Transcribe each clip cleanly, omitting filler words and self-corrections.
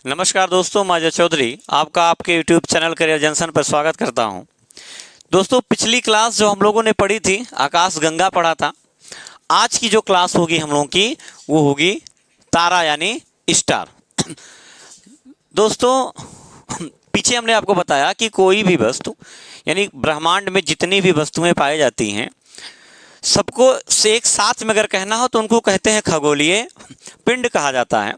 नमस्कार दोस्तों, मैं अजय चौधरी आपका आपके YouTube चैनल करियर जंक्शन पर स्वागत करता हूं। दोस्तों, पिछली क्लास जो हम लोगों ने पढ़ी थी आकाश गंगा पढ़ा था। आज की जो क्लास होगी हम लोगों की वो होगी तारा यानी स्टार। दोस्तों, पीछे हमने आपको बताया कि कोई भी वस्तु यानी ब्रह्मांड में जितनी भी वस्तुएं पाई जाती हैं सबको से एक साथ में अगर कहना हो तो उनको कहते हैं खगोलीय पिंड कहा जाता है।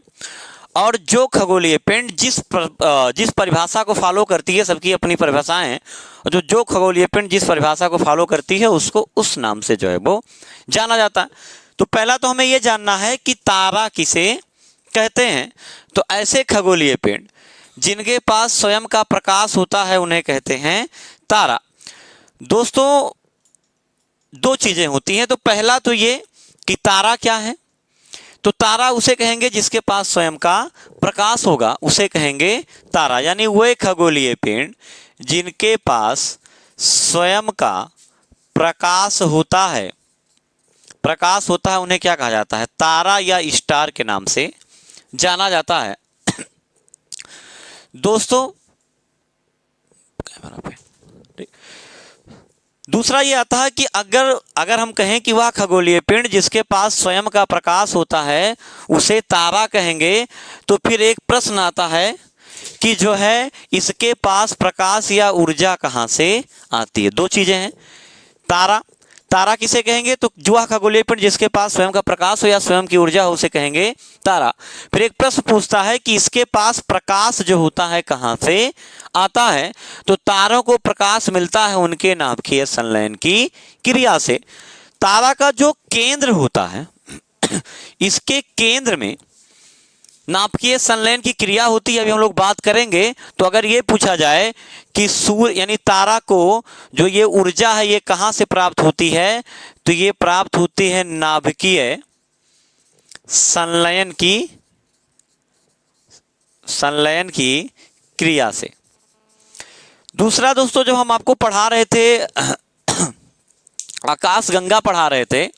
और जो खगोलीय पिंड जिस परिभाषा को फॉलो करती है, सबकी अपनी परिभाषाएं हैं, और जो खगोलीय पिंड जिस परिभाषा को फॉलो करती है उसको उस नाम से जो है वो जाना जाता है। तो पहला तो हमें ये जानना है कि तारा किसे कहते हैं। तो ऐसे खगोलीय पिंड जिनके पास स्वयं का प्रकाश होता है उन्हें कहते हैं तारा। दोस्तों, दो चीजें होती हैं। तो पहला तो ये कि तारा क्या है, तो तारा उसे कहेंगे जिसके पास स्वयं का प्रकाश होगा, उसे कहेंगे तारा। यानी वे खगोलीय पिंड जिनके पास स्वयं का प्रकाश होता है उन्हें क्या कहा जाता है? तारा या स्टार के नाम से जाना जाता है। दोस्तों, कैमरा पे दूसरा ये आता है कि अगर हम कहें कि वह खगोलीय पिंड जिसके पास स्वयं का प्रकाश होता है उसे तारा कहेंगे, तो फिर एक प्रश्न आता है कि जो है इसके पास प्रकाश या ऊर्जा कहाँ से आती है। दो चीजें हैं। तारा किसे कहेंगे? तो जो खगोलीय पिंड जिसके पास स्वयं का प्रकाश हो या स्वयं की ऊर्जा हो उसे कहेंगे तारा। फिर एक प्रश्न पूछता है कि इसके पास प्रकाश जो होता है कहाँ से आता है? तो तारों को प्रकाश मिलता है उनके नाभिकीय संलयन की क्रिया से। तारा का जो केंद्र होता है इसके केंद्र में नाभिकीय संलयन की क्रिया होती है, अभी हम लोग बात करेंगे। तो अगर ये पूछा जाए कि सूर्य यानी तारा को जो ये ऊर्जा है ये कहाँ से प्राप्त होती है, तो ये प्राप्त होती है नाभिकीय संलयन की क्रिया से। दूसरा दोस्तों, जब हम आपको पढ़ा रहे थे आकाश गंगा पढ़ा रहे थे,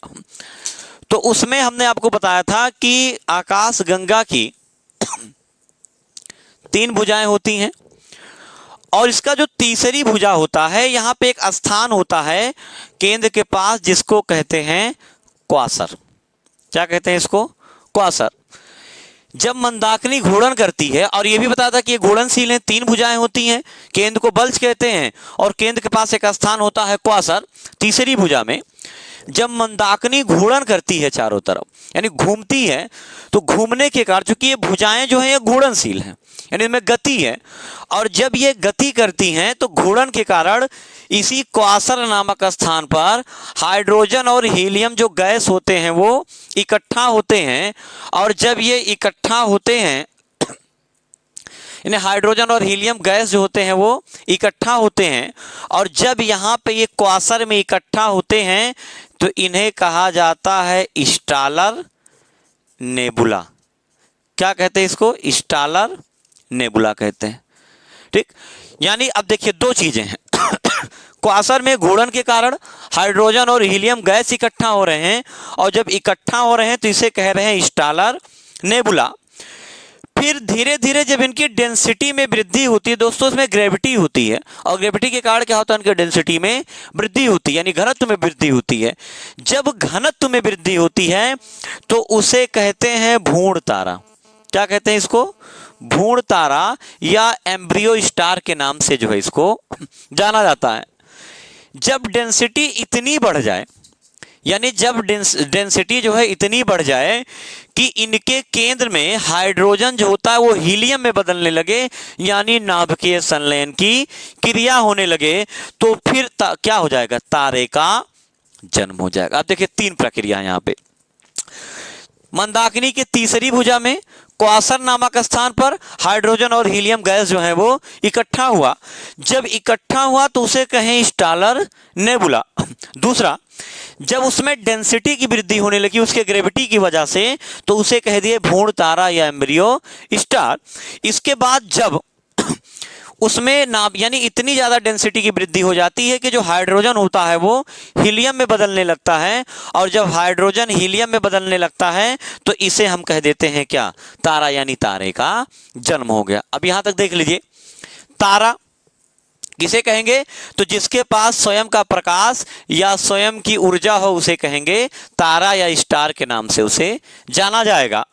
तो उसमें हमने आपको बताया था कि आकाश गंगा की 3 भुजाएं होती हैं और इसका जो तीसरी भुजा होता है यहाँ पे एक स्थान होता है केंद्र के पास जिसको कहते हैं क्वासर। क्या कहते हैं इसको? क्वासर। जब मंदाकिनी घूर्णन करती है, और ये भी बताया था कि ये घूर्णनशील है, 3 भुजाएं होती हैं, केंद्र को बल्ज कहते हैं और केंद्र के पास एक स्थान होता है क्वासर। तीसरी भुजा में जब मंदाकिनी घूर्णन करती है चारों तरफ यानी घूमती है, तो घूमने के कारण चूंकि ये भुजाएं जो हैं ये घूर्णनशील हैं यानी इनमें गति है, और जब ये गति करती हैं तो घूर्णन के कारण इसी क्वासर नामक स्थान पर हाइड्रोजन और हीलियम जो गैस होते हैं वो इकट्ठा होते हैं। और जब ये इकट्ठा होते हैं इन्हें हाइड्रोजन और हीलियम गैस जो होते हैं वो इकट्ठा होते हैं, और जब यहाँ पे ये क्वासर में इकट्ठा होते हैं तो इन्हें कहा जाता है स्टालर नेबुला। क्या कहते हैं इसको? स्टालर नेबुला कहते हैं। ठीक, यानी अब देखिए दो चीजें हैं क्वासर में घूर्णन के कारण हाइड्रोजन और हीलियम गैस इकट्ठा हो रहे हैं, और जब इकट्ठा हो रहे हैं तो इसे कह रहे हैं स्टालर नेबुला। फिर धीरे धीरे जब इनकी डेंसिटी में वृद्धि होती है दोस्तों, इसमें ग्रेविटी होती है, और ग्रेविटी के कारण क्या होता है? इनकी डेंसिटी में वृद्धि होती है यानी घनत्व में वृद्धि होती है। जब घनत्व में वृद्धि होती है तो उसे कहते हैं भ्रूण तारा। क्या कहते हैं इसको? भ्रूण तारा या एम्ब्रियो स्टार के नाम से जो है इसको जाना जाता है। जब डेंसिटी इतनी बढ़ जाए यानी जब डेंसिटी जो है इतनी बढ़ जाए कि इनके केंद्र में हाइड्रोजन जो होता है वो हीलियम में बदलने लगे यानी नाभिकीय संलयन की क्रिया होने लगे, तो फिर क्या हो जाएगा? तारे का जन्म हो जाएगा। अब देखिए 3 प्रक्रिया यहाँ पे। मंदाकिनी की तीसरी भुजा में क्वासर नामक स्थान पर हाइड्रोजन और हीलियम गैस जो है वो इकट्ठा हुआ। जब इकट्ठा हुआ तो उसे कहें स्टालर नेबुला। दूसरा, जब उसमें डेंसिटी की वृद्धि होने लगी उसके ग्रेविटी की वजह से, तो उसे कह दिए भ्रूण तारा या एम्ब्रियो स्टार। इसके बाद जब उसमें नाप यानी इतनी ज़्यादा डेंसिटी की वृद्धि हो जाती है कि जो हाइड्रोजन होता है वो हीलियम में बदलने लगता है, और जब हाइड्रोजन हीलियम में बदलने लगता है तो इसे हम कह देते हैं क्या, तारा, यानी तारे का जन्म हो गया। अब यहां तक देख लीजिए, तारा किसे कहेंगे, तो जिसके पास स्वयं का प्रकाश या स्वयं की ऊर्जा हो उसे कहेंगे तारा, या स्टार के नाम से उसे जाना जाएगा।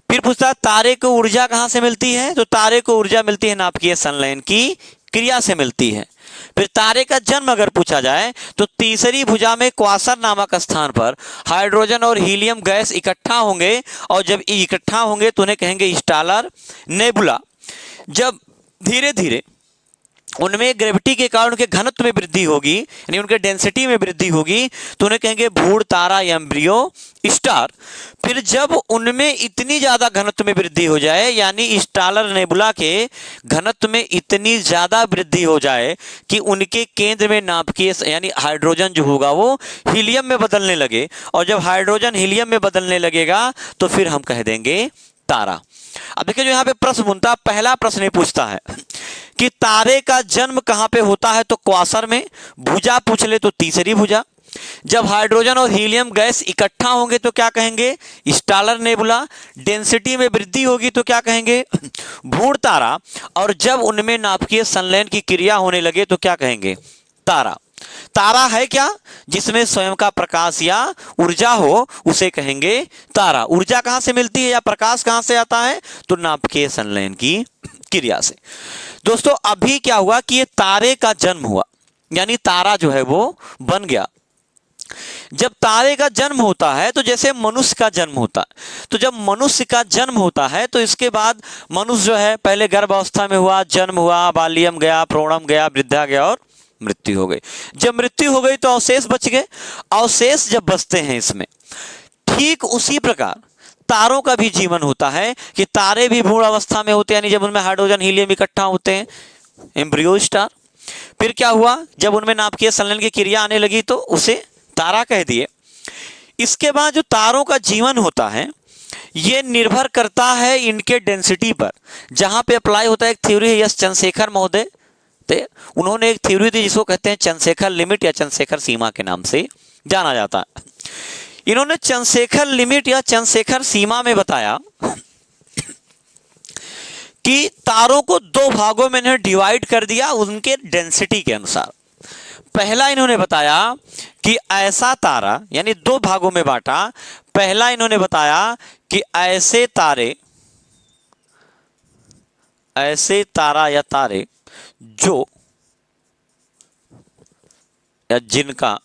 फिर पूछता है तारे को ऊर्जा कहां से मिलती है, तो तारे को ऊर्जा मिलती है नाभिकीय संलयन की क्रिया से मिलती है। फिर तारे का जन्म अगर पूछा जाए तो तीसरी भुजा में क्वासर नामक स्थान पर हाइड्रोजन और हीलियम गैस इकट्ठा होंगे, और जब इकट्ठा होंगे तो उन्हें कहेंगे स्टालर नेबुला। जब धीरे धीरे उनमें ग्रेविटी के कारण उनके घनत्व में वृद्धि होगी, यानी उनके डेंसिटी में वृद्धि होगी, तो उन्हें कहेंगे भूर तारा या एम्ब्रियो स्टार। फिर जब उनमें इतनी ज्यादा घनत्व में वृद्धि हो जाए, यानी स्टालर नेबुला के घनत्व में इतनी ज्यादा वृद्धि हो जाए कि उनके केंद्र में नाभिकीय यानी हाइड्रोजन जो होगा वो हीलियम में बदलने लगे, और जब हाइड्रोजन हीलियम में बदलने लगेगा तो फिर हम कह देंगे तारा। अब देखिए जो यहाँ पे प्रश्न बनता है, पहला प्रश्न ये पूछता है कि तारे का जन्म कहां पे होता है, तो क्वासर में। भुजा पूछ ले तो तीसरी भुजा। जब हाइड्रोजन और हीलियम गैस इकट्ठा होंगे तो क्या कहेंगे, स्टालर नेबुला। डेंसिटी में वृद्धि होगी तो क्या कहेंगे, भ्रूण तारा। और जब उनमें नाभिकीय संलयन की क्रिया होने लगे तो क्या कहेंगे, तारा। तारा है क्या, जिसमें स्वयं का प्रकाश या ऊर्जा हो उसे कहेंगे तारा। ऊर्जा कहां से मिलती है या प्रकाश कहां से आता है, तो नाभिकीय संलयन की क्रिया से। दोस्तों अभी क्या हुआ कि ये तारे का जन्म हुआ, यानी तारा जो है वो बन गया। जब तारे का जन्म होता है तो जैसे मनुष्य का जन्म होता है, तो जब मनुष्य का जन्म होता है तो इसके बाद मनुष्य जो है पहले गर्भ अवस्था में हुआ, जन्म हुआ, बाल्यम गया, प्रौढ़म गया, वृद्धा गया और मृत्यु हो गई। जब मृत्यु हो गई तो अवशेष बच गए। अवशेष जब बचते हैं इसमें, ठीक उसी प्रकार तारों का भी जीवन होता है कि तारे भी भ्रूण अवस्था में होते हैं, यानी जब उनमें हाइड्रोजन हीलियम इकट्ठा होते हैं, एम्ब्रियो स्टार। फिर क्या हुआ, जब उनमें नाभिकीय संलयन की क्रिया आने लगी तो उसे तारा कह दिए। इसके बाद जो तारों का जीवन होता है ये निर्भर करता है इनके डेंसिटी पर। जहां पे अप्लाई होता है एक थ्योरी है यस चंद्रशेखर महोदय, उन्होंने एक थ्योरी दी जिसको कहते हैं चंद्रशेखर लिमिट या चंद्रशेखर सीमा के नाम से जाना जाता है। इन्होंने चंद्रशेखर लिमिट या चंद्रशेखर सीमा में बताया कि तारों को दो भागों में इन्हें डिवाइड कर दिया उनके डेंसिटी के अनुसार। पहला इन्होंने बताया कि ऐसा तारा, यानी दो भागों में बांटा। पहला इन्होंने बताया कि ऐसे तारा या तारे जो या जिनका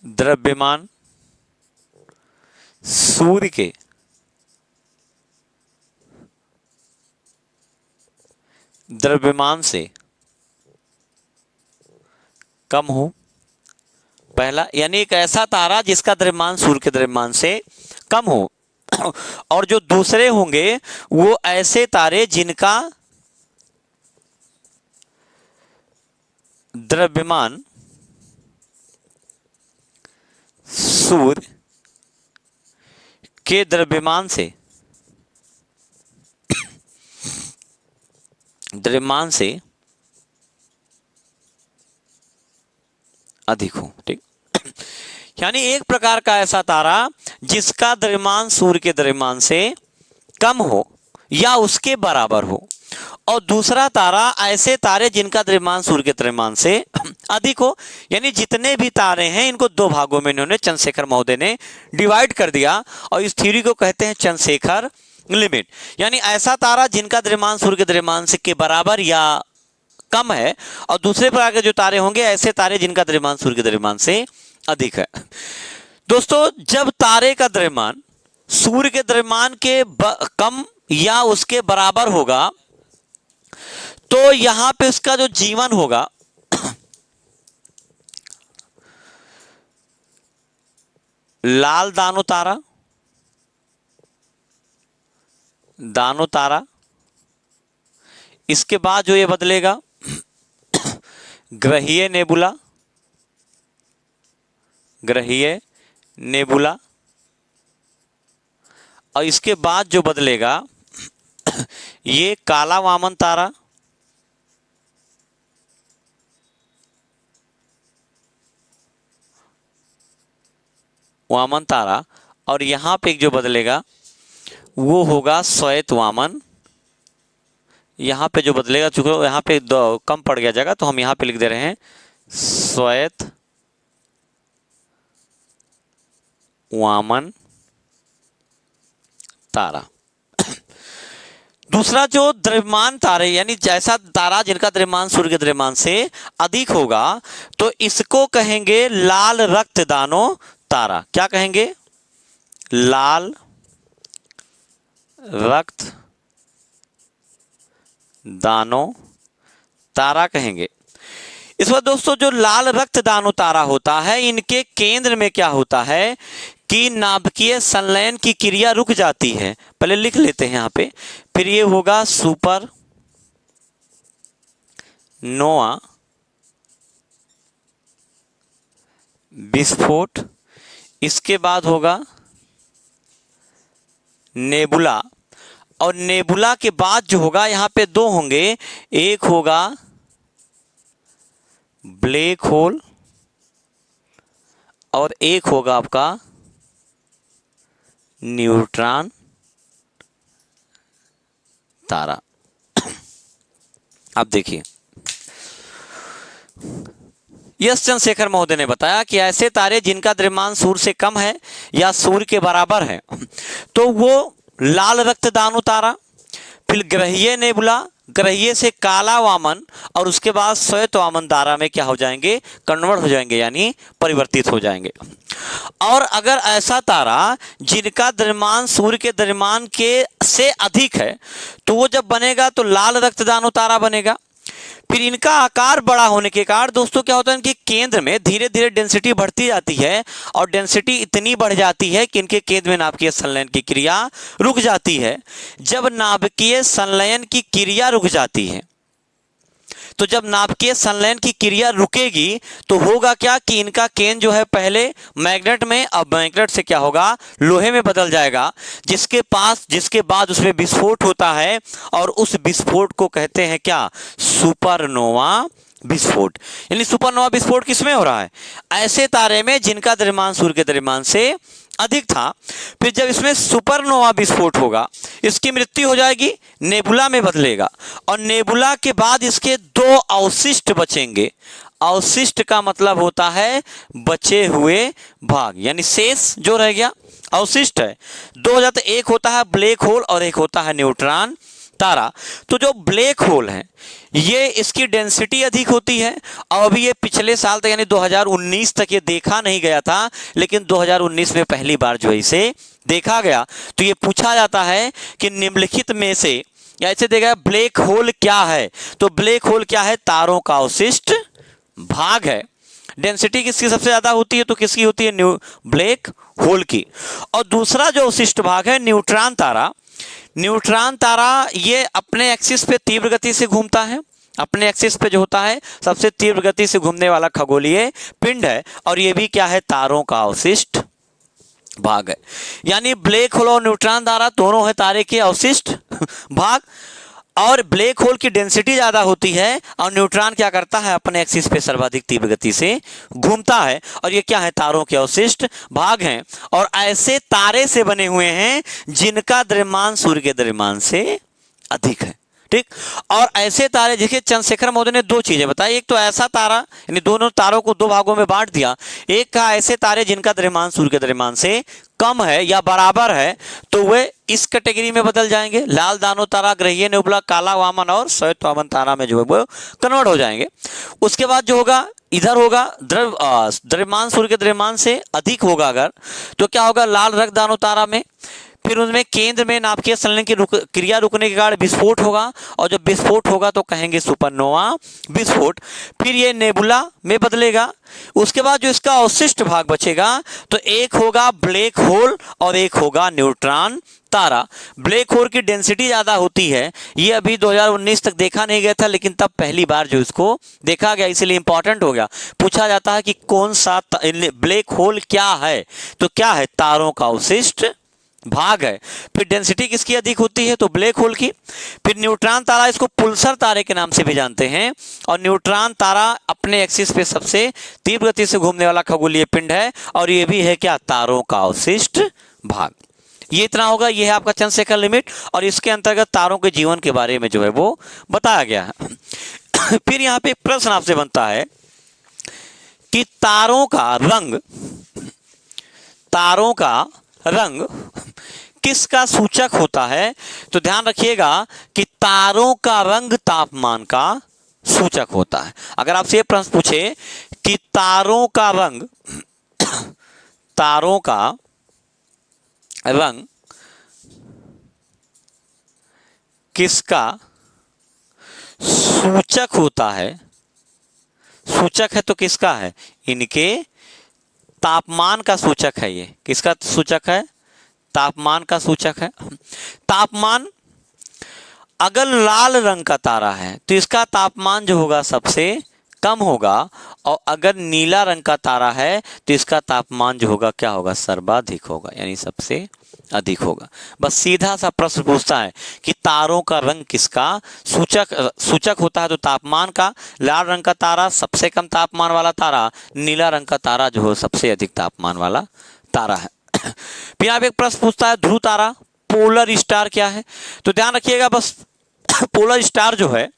द्रव्यमान सूर्य के द्रव्यमान से कम हो। पहला, यानी एक ऐसा तारा जिसका द्रव्यमान सूर्य के द्रव्यमान से कम हो। और जो दूसरे होंगे वो ऐसे तारे जिनका द्रव्यमान सूर्य के द्रव्यमान से अधिक हो। ठीक, यानी एक प्रकार का ऐसा तारा जिसका द्रव्यमान सूर्य के द्रव्यमान से कम हो या उसके बराबर हो, और दूसरा तारा ऐसे तारे जिनका द्रव्यमान सूर्य के द्रव्यमान से अधिक हो। यानी जितने भी तारे हैं इनको दो भागों में इन्होंने चंद्रशेखर महोदय ने डिवाइड कर दिया, और इस थ्योरी को कहते हैं चंद्रशेखर लिमिट। यानी ऐसा तारा जिनका द्रव्यमान सूर्य के द्रव्यमान से के बराबर या कम है, और दूसरे प्रकार के जो तारे होंगे ऐसे तारे जिनका द्रव्यमान सूर्य के द्रव्यमान से अधिक है। दोस्तों जब तारे का द्रव्यमान सूर्य के द्रव्यमान के कम या उसके बराबर होगा तो यहां पे उसका जो जीवन होगा लाल दानो तारा, इसके बाद जो ये बदलेगा ग्रहीय नेबुला, और इसके बाद जो बदलेगा ये काला वामन तारा, वामन तारा, और यहां पे जो बदलेगा वो होगा श्वेत वामन। यहां पे जो बदलेगा, चूंकि यहां पे कम पड़ गया जगह तो हम यहां पे लिख दे रहे हैं श्वेत वामन तारा। दूसरा जो द्रव्यमान तारे, यानी जैसा तारा जिनका द्रव्यमान सूर्य के द्रव्यमान से अधिक होगा तो इसको कहेंगे लाल रक्त दानों तारा। क्या कहेंगे? लाल रक्त दानों तारा कहेंगे। इस बार दोस्तों जो लाल रक्त दानों तारा होता है, इनके केंद्र में क्या होता है कि नाभिकीय संलयन की क्रिया रुक जाती है। पहले लिख लेते हैं यहां पे, फिर ये होगा सुपर नोवा विस्फोट, इसके बाद होगा नेबुला, और नेबुला के बाद जो होगा यहां पे दो होंगे, एक होगा ब्लैक होल और एक होगा आपका न्यूट्रॉन तारा। अब देखिए, यश चंद्रशेखर महोदय ने बताया कि ऐसे तारे जिनका द्रव्यमान सूर्य से कम है या सूर्य के बराबर है तो वो लाल रक्त दानों तारा, फिर ग्रहीय नेबुला, ग्रहीय से काला वामन, और उसके बाद श्वेत वामन तारा में क्या हो जाएंगे? कन्वर्ट हो जाएंगे, यानी परिवर्तित हो जाएंगे। और अगर ऐसा तारा जिनका द्रव्यमान सूर्य के द्रव्यमान के से अधिक है तो वो जब बनेगा तो लाल रक्त दानों तारा बनेगा। फिर इनका आकार बड़ा होने के कारण दोस्तों क्या होता है, इनके केंद्र में धीरे धीरे डेंसिटी बढ़ती जाती है, और डेंसिटी इतनी बढ़ जाती है कि इनके केंद्र में नाभिकीय संलयन की क्रिया रुक जाती है। जब नाभिकीय संलयन की क्रिया रुक जाती है, तो जब नाभिकीय संलयन की क्रिया रुकेगी तो होगा क्या कि इनका केंद्र जो है पहले मैग्नेट में, अब मैग्नेट से क्या होगा? लोहे में बदल जाएगा, जिसके बाद उसमें विस्फोट होता है, और उस विस्फोट को कहते हैं क्या? सुपरनोवा विस्फोट। यानी सुपरनोवा विस्फोट किसमें हो रहा है? ऐसे तारे में जिनका द्रव्यमान सूर्य के द्रव्यमान से अधिक था। फिर जब इसमें सुपरनोवा विस्फोट होगा, इसकी मृत्यु हो जाएगी, नेबुला में बदलेगा, और नेबुला के बाद इसके दो अवशिष्ट बचेंगे। अवशिष्ट का मतलब होता है बचे हुए भाग, यानी शेष जो रह गया अवशिष्ट है। दो हो जाते, एक होता है ब्लैक होल और एक होता है न्यूट्रॉन तारा। तो जो ब्लैक होल है ये इसकी डेंसिटी अधिक होती है, और अभी ये पिछले साल तक यानी 2019 तक ये देखा नहीं गया था, लेकिन 2019 में पहली बार जो है इसे देखा गया। तो ये पूछा जाता है कि निम्नलिखित में से, या ऐसे देखा ब्लैक होल क्या है, तो ब्लैक होल क्या है? तारों का अवशिष्ट भाग है। डेंसिटी किसकी सबसे ज्यादा होती है? तो किसकी होती है? ब्लैक होल की। और दूसरा जो अवशिष्ट भाग है न्यूट्रॉन तारा। न्यूट्रॉन तारा ये अपने एक्सिस पे तीव्र गति से घूमता है, अपने एक्सिस पे जो होता है सबसे तीव्र गति से घूमने वाला खगोलीय पिंड है, और ये भी क्या है? तारों का अवशिष्ट भाग है। यानी ब्लैक होल और न्यूट्रॉन तारा दोनों है तारे के अवशिष्ट भाग, और ब्लैक होल की डेंसिटी ज्यादा होती है, और न्यूट्रॉन क्या करता है? अपने एक्सिस पे सर्वाधिक तीव्र गति से घूमता है, और ये क्या है? तारों के अवशिष्ट भाग हैं। और ऐसे तारे से बने हुए हैं जिनका द्रव्यमान सूर्य के द्रव्यमान से अधिक है। ठीक, और ऐसे तारे देखिए चंद्रशेखर महोदय ने दो चीजें बताई। एक तो ऐसा तारा, यानी दोनों तारों को दो भागों में बांट दिया। एक कहा ऐसे तारे जिनका द्रव्यमान सूर्य के द्रव्यमान से कम है या बराबर है, तो वे इस कैटेगरी में बदल जाएंगे। लाल दानों तारा, ग्रहीय नेबुला, काला वामन और श्वेत वामन तारा में जो है वो कन्वर्ट हो जाएंगे। उसके बाद जो होगा इधर होगा द्रव्यमान सूर्य के द्रव्यमान से अधिक होगा अगर, तो क्या होगा? लाल रक्त दानों तारा में फिर उनमें केंद्र में नाभिकीय संलयन की क्रिया रुकने के कारण विस्फोट होगा, और जब विस्फोट होगा तो कहेंगे सुपरनोवा विस्फोट। फिर ये नेबुला में बदलेगा। उसके बाद जो इसका अवशिष्ट भाग बचेगा तो एक होगा ब्लैक होल और एक होगा न्यूट्रॉन तारा। ब्लैक होल की डेंसिटी ज्यादा होती है, ये अभी 2019 तक देखा नहीं गया था, लेकिन तब पहली बार जो इसको देखा गया, इसलिए इंपॉर्टेंट हो गया। पूछा जाता है कि कौन सा ब्लैक होल क्या है, तो क्या है? तारों का अवशिष्ट भाग है। फिर डेंसिटी किसकी अधिक होती है, तो ब्लैक होल की। फिर न्यूट्रॉन तारा, इसको पुल्सर तारे के नाम से भी जानते हैं, और न्यूट्रॉन तारा अपने एक्सिस पे सबसे तीव्र गति से घूमने वाला खगोलीय पिंड है, और ये भी है क्या, तारों का अवशिष्ट भाग। ये इतना होगा, ये है आपका चंद्रशेखर लिमिट, और इसके अंतर्गत तारों के जीवन के बारे में जो है वो बताया गया है। फिर यहाँ पे एक प्रश्न आपसे बनता है कि तारों का रंग किसका सूचक होता है। तो ध्यान रखिएगा कि तारों का रंग तापमान का सूचक होता है। अगर आपसे ये प्रश्न पूछे कि तारों का रंग किसका सूचक होता है, सूचक है तो किसका है, इनके तापमान का सूचक है। ये किसका सूचक है, तापमान का सूचक है। तापमान, अगर लाल रंग का तारा है तो इसका तापमान जो होगा सबसे कम होगा, और अगर नीला रंग का तारा है तो इसका तापमान जो होगा क्या होगा, सर्वाधिक होगा, यानी सबसे अधिक होगा। बस सीधा सा प्रश्न पूछता है कि तारों का रंग किसका सूचक होता है, तो तापमान का। लाल रंग का तारा सबसे कम तापमान वाला तारा, नीला रंग का तारा जो है सबसे अधिक तापमान वाला तारा है। फिर आप एक प्रश्न पूछता है, ध्रुव तारा, पोलर स्टार क्या है। तो ध्यान रखिएगा, बस पोलर स्टार जो है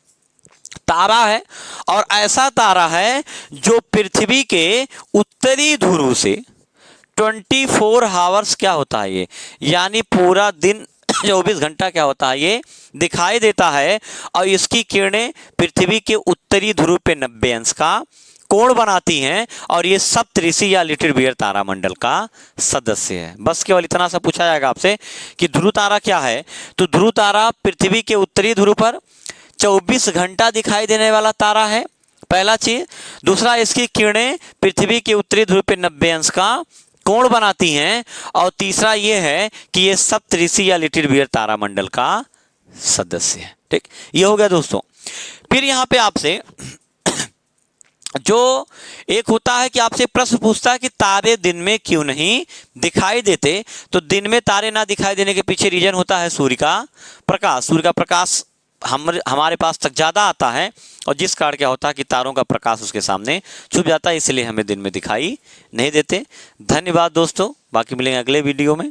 तारा है, और ऐसा तारा है जो पृथ्वी के उत्तरी ध्रुव से 24 आवर्स क्या होता है ये, यानी पूरा दिन 24 घंटा क्या होता है ये दिखाई देता है, और इसकी किरणें पृथ्वी के उत्तरी ध्रुव पे 90 अंश का कोण बनाती हैं, और ये सप्तऋषि या लिटिल बियर तारामंडल का सदस्य है। बस केवल इतना सा पूछा जाएगा आपसे कि ध्रुव तारा क्या है। तो ध्रुव तारा पृथ्वी के उत्तरी ध्रुव पर 24 घंटा दिखाई देने वाला तारा है, पहला चीज। दूसरा, इसकी किरणें पृथ्वी के उत्तरी ध्रुव पे 90 अंश का कोण बनाती हैं, और तीसरा ये है कि ये सप्तऋषि या लिटिल बियर तारामंडल का सदस्य है। ठीक, ये हो गया दोस्तों। फिर यहाँ पे आपसे जो एक होता है कि आपसे प्रश्न पूछता है कि तारे दिन में क्यों नहीं दिखाई देते। तो दिन में तारे ना दिखाई देने के पीछे रीजन होता है सूर्य का प्रकाश। सूर्य का प्रकाश हमारे पास तक ज़्यादा आता है, और जिस कारण क्या होता है कि तारों का प्रकाश उसके सामने छुप जाता है, इसलिए हमें दिन में दिखाई नहीं देते। धन्यवाद दोस्तों, बाकी मिलेंगे अगले वीडियो में।